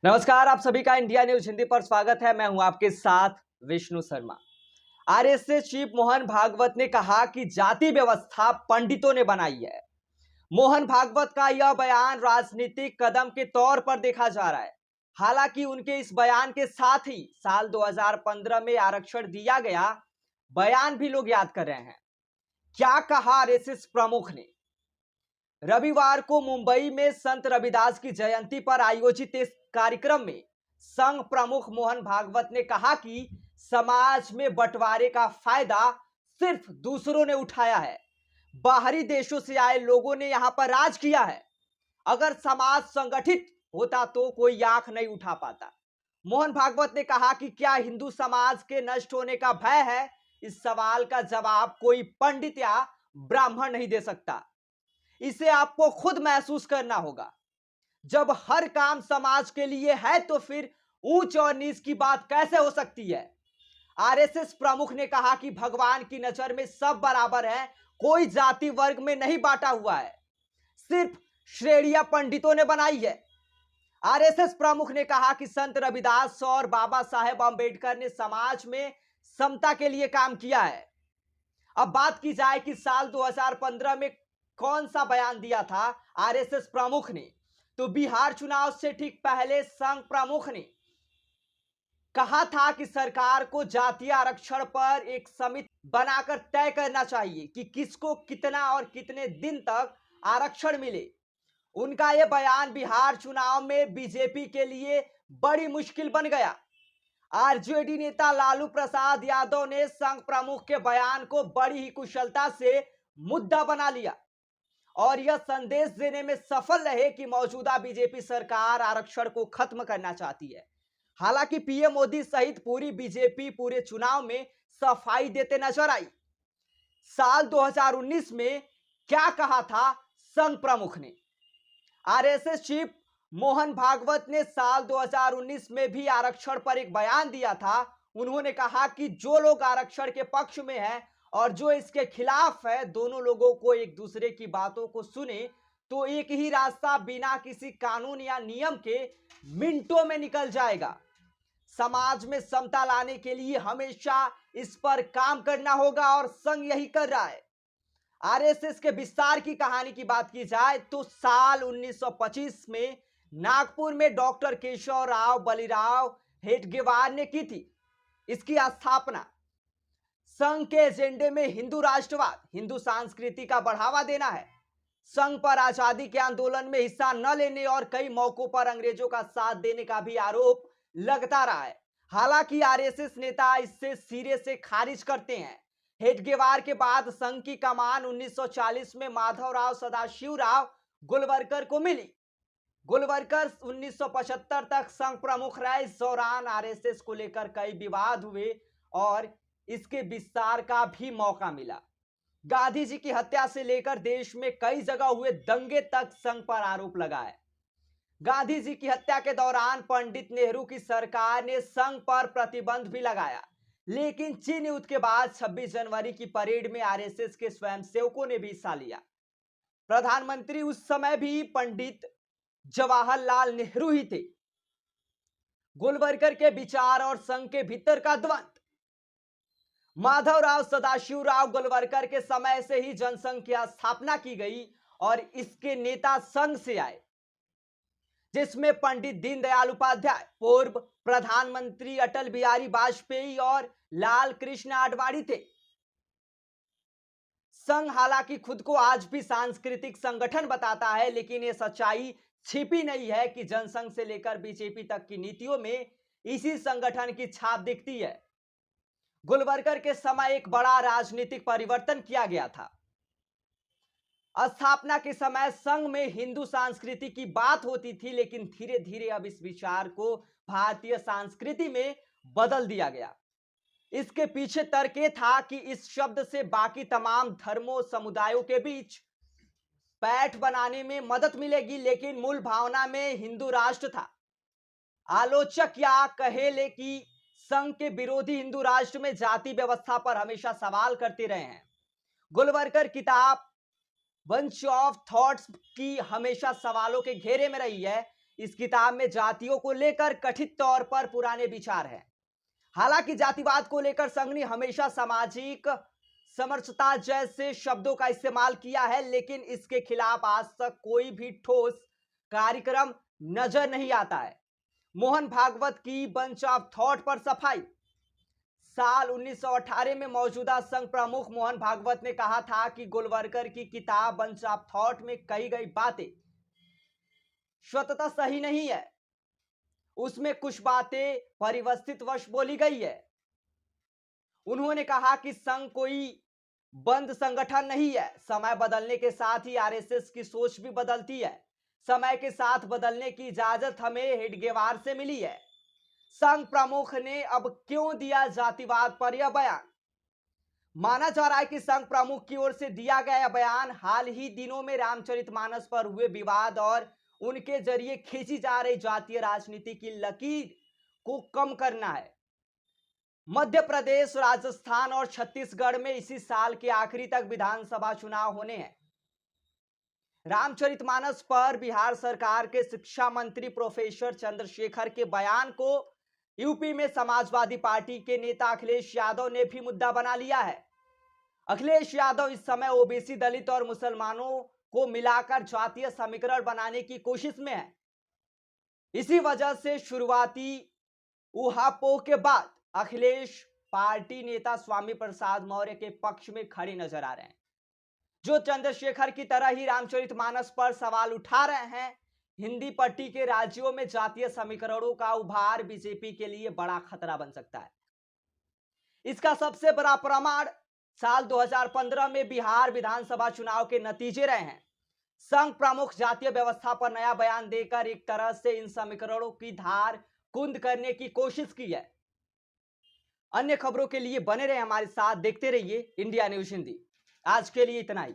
नमस्कार, आप सभी का इंडिया न्यूज हिंदी पर स्वागत है। मैं हूं आपके साथ विष्णु शर्मा। आरएसएस चीफ मोहन भागवत ने कहा कि जाति व्यवस्था पंडितों ने बनाई है। मोहन भागवत का यह बयान राजनीतिक कदम के तौर पर देखा जा रहा है। हालांकि उनके इस बयान के साथ ही साल 2015 में आरक्षण दिया गया बयान भी लोग याद कर रहे हैं। क्या कहा आरएसएस प्रमुख ने? रविवार को मुंबई में संत रविदास की जयंती पर आयोजित इस कार्यक्रम में संघ प्रमुख मोहन भागवत ने कहा कि समाज में बंटवारे का फायदा सिर्फ दूसरों ने उठाया है। बाहरी देशों से आए लोगों ने यहां पर राज किया है। अगर समाज संगठित होता तो कोई आंख नहीं उठा पाता। मोहन भागवत ने कहा कि क्या हिंदू समाज के नष्ट होने का भय है? इस सवाल का जवाब कोई पंडित या ब्राह्मण नहीं दे सकता। इसे आपको खुद महसूस करना होगा। जब हर काम समाज के लिए है तो फिर ऊंच और नीच की बात कैसे हो सकती है? आरएसएस प्रमुख ने कहा कि भगवान की नजर में सब बराबर है, कोई जाति वर्ग में नहीं बांटा हुआ है, सिर्फ श्रेणियां पंडितों ने बनाई है। आरएसएस प्रमुख ने कहा कि संत रविदास और बाबा साहेब अंबेडकर ने समाज में समता के लिए काम किया है। अब बात की जाए कि साल 2015 में कौन सा बयान दिया था आरएसएस प्रमुख ने, तो बिहार चुनाव से ठीक पहले संघ प्रमुख ने कहा था कि सरकार को जातीय आरक्षण पर एक समिति बनाकर तय करना चाहिए कि किसको कितना और कितने दिन तक आरक्षण मिले। उनका यह बयान बिहार चुनाव में बीजेपी के लिए बड़ी मुश्किल बन गया। आरजेडी नेता लालू प्रसाद यादव ने संघ प्रमुख के बयान को बड़ी ही कुशलता से मुद्दा बना लिया और यह संदेश देने में सफल रहे कि मौजूदा बीजेपी सरकार आरक्षण को खत्म करना चाहती है। हालांकि पीएम मोदी सहित पूरी बीजेपी पूरे चुनाव में सफाई देते नजर आई। साल 2019 में क्या कहा था संघ प्रमुख ने? आरएसएस चीफ मोहन भागवत ने साल 2019 में भी आरक्षण पर एक बयान दिया था। उन्होंने कहा कि जो लोग आरक्षण के पक्ष में हैं और जो इसके खिलाफ है, दोनों लोगों को एक दूसरे की बातों को सुने तो एक ही रास्ता बिना किसी कानून या नियम के मिनटों में निकल जाएगा। समाज में समता लाने के लिए हमेशा इस पर काम करना होगा और संघ यही कर रहा है। आरएसएस के विस्तार की कहानी की बात की जाए तो साल 1925 में नागपुर में डॉक्टर केशव राव बलिराव हेडगेवार ने की थी इसकी स्थापना। संघ के एजेंडे में हिंदू राष्ट्रवाद, हिंदू संस्कृति का बढ़ावा देना है। संघ पर आजादी के आंदोलन में हिस्सा न लेने और कई मौकों पर अंग्रेजों का साथ देने का भी आरोप लगता रहा है। हालांकि आरएसएस नेता इससे सिरे से खारिज करते हैं। हेडगेवार के बाद संघ की कमान 1940 में माधवराव सदाशिवराव गोलवरकर को मिली। गोलवरकर 1975 तक संघ प्रमुख रहे। इस दौरान आरएसएस को लेकर कई विवाद हुए और इसके विस्तार का भी मौका मिला। गांधी जी की हत्या से लेकर देश में कई जगह हुए दंगे तक संघ पर आरोप लगा है। गांधी जी की हत्या के दौरान पंडित नेहरू की सरकार ने संघ पर प्रतिबंध भी लगाया, लेकिन चीन युद्ध के बाद 26 जनवरी की परेड में आरएसएस के स्वयंसेवकों ने भी हिस्सा लिया। प्रधानमंत्री उस समय भी पंडित जवाहरलाल नेहरू ही थे। गोलवरकर के विचार और संघ के भीतर का द्वंद्व। माधवराव सदाशिवराव गोलवरकर के समय से ही जनसंघ की स्थापना की गई और इसके नेता संघ से आए, जिसमें पंडित दीनदयाल उपाध्याय, पूर्व प्रधानमंत्री अटल बिहारी वाजपेयी और लाल कृष्ण आडवाणी थे। संघ हालांकि खुद को आज भी सांस्कृतिक संगठन बताता है, लेकिन यह सच्चाई छिपी नहीं है कि जनसंघ से लेकर बीजेपी तक की नीतियों में इसी संगठन की छाप दिखती है। गोलवरकर के समय एक बड़ा राजनीतिक परिवर्तन किया गया था। स्थापना के समय संघ में हिंदू संस्कृति की बात होती थी, लेकिन धीरे धीरे अब इस विचार को भारतीय संस्कृति में बदल दिया गया। इसके पीछे तर्क यह था कि इस शब्द से बाकी तमाम धर्मों समुदायों के बीच पैठ बनाने में मदद मिलेगी, लेकिन मूल भावना में हिंदू राष्ट्र था। आलोचक या कहेले कि संघ के विरोधी हिंदू राष्ट्र में जाति व्यवस्था पर हमेशा सवाल करते रहे हैं। गोलवरकर किताब बंच ऑफ थॉट्स की हमेशा सवालों के घेरे में रही है। इस किताब में जातियों को लेकर कथित तौर पर पुराने विचार हैं। हालांकि जातिवाद को लेकर संघ ने हमेशा सामाजिक समरसता जैसे शब्दों का इस्तेमाल किया है, लेकिन इसके खिलाफ आज तक कोई भी ठोस कार्यक्रम नजर नहीं आता है। मोहन भागवत की बंच ऑफ थॉट पर सफाई। साल 1918 में मौजूदा संघ प्रमुख मोहन भागवत ने कहा था कि गोलवलकर की किताब बंच ऑफ थॉट में कही गई बातें स्वतः सही नहीं है, उसमें कुछ बातें परिवस्थित वश बोली गई है। उन्होंने कहा कि संघ कोई बंद संगठन नहीं है। समय बदलने के साथ ही आरएसएस की सोच भी बदलती है। समय के साथ बदलने की इजाजत हमें हेडगेवार से मिली है। संघ प्रमुख ने अब क्यों दिया जातिवाद पर यह बयान? माना जा रहा है कि संघ प्रमुख की ओर से दिया गया बयान हाल ही दिनों में रामचरितमानस पर हुए विवाद और उनके जरिए खींची जा रही जातीय राजनीति की लकीर को कम करना है। मध्य प्रदेश, राजस्थान और छत्तीसगढ़ में इसी साल के आखिरी तक विधानसभा चुनाव होने हैं। रामचरितमानस पर बिहार सरकार के शिक्षा मंत्री प्रोफेसर चंद्रशेखर के बयान को यूपी में समाजवादी पार्टी के नेता अखिलेश यादव ने भी मुद्दा बना लिया है। अखिलेश यादव इस समय ओबीसी, दलित और मुसलमानों को मिलाकर जातीय समीकरण बनाने की कोशिश में है। इसी वजह से शुरुआती ऊहापोह के बाद अखिलेश पार्टी नेता स्वामी प्रसाद मौर्य के पक्ष में खड़े नजर आ रहे हैं, जो चंद्रशेखर की तरह ही रामचरितमानस पर सवाल उठा रहे हैं। हिंदी पट्टी के राज्यों में जातीय समीकरणों का उभार बीजेपी के लिए बड़ा खतरा बन सकता है। इसका सबसे बड़ा प्रमाण साल 2015 में बिहार विधानसभा चुनाव के नतीजे रहे हैं। संघ प्रमुख जातीय व्यवस्था पर नया बयान देकर एक तरह से इन समीकरणों की धार कुंद करने की कोशिश की है। अन्य खबरों के लिए बने रहे हमारे साथ, देखते रहिए इंडिया न्यूज हिंदी। आज के लिए इतना ही।